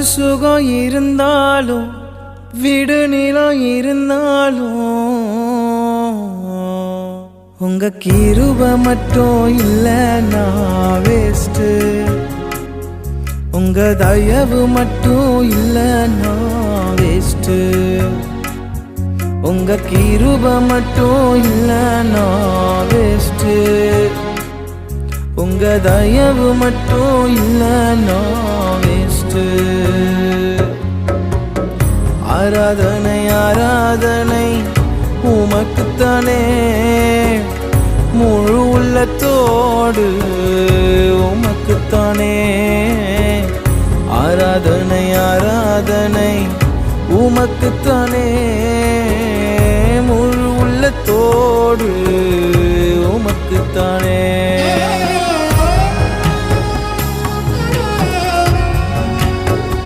சுகம் இருந்தாலும் விடு நிலம் இருந்தாலும் உங்க கிருபை மட்டும் இல்லைன்னா வேஸ்ட். உங்க தயவு மட்டும் இல்லைன்னா வேஸ்ட். உங்க கிருபை மட்டும் இல்லைன்னா வேஸ்ட். உங்க தயவு மட்டும் இல்லைன்னா வேஸ்ட். ஆராதனை ஆராதனை உமக்குத்தானே, முழு உள்ளத்தோடு உமக்குத்தானே. ஆராதனை ஆராதனை உமக்குத்தானே, முழு உள்ளத்தோடு உமக்குத்தானே.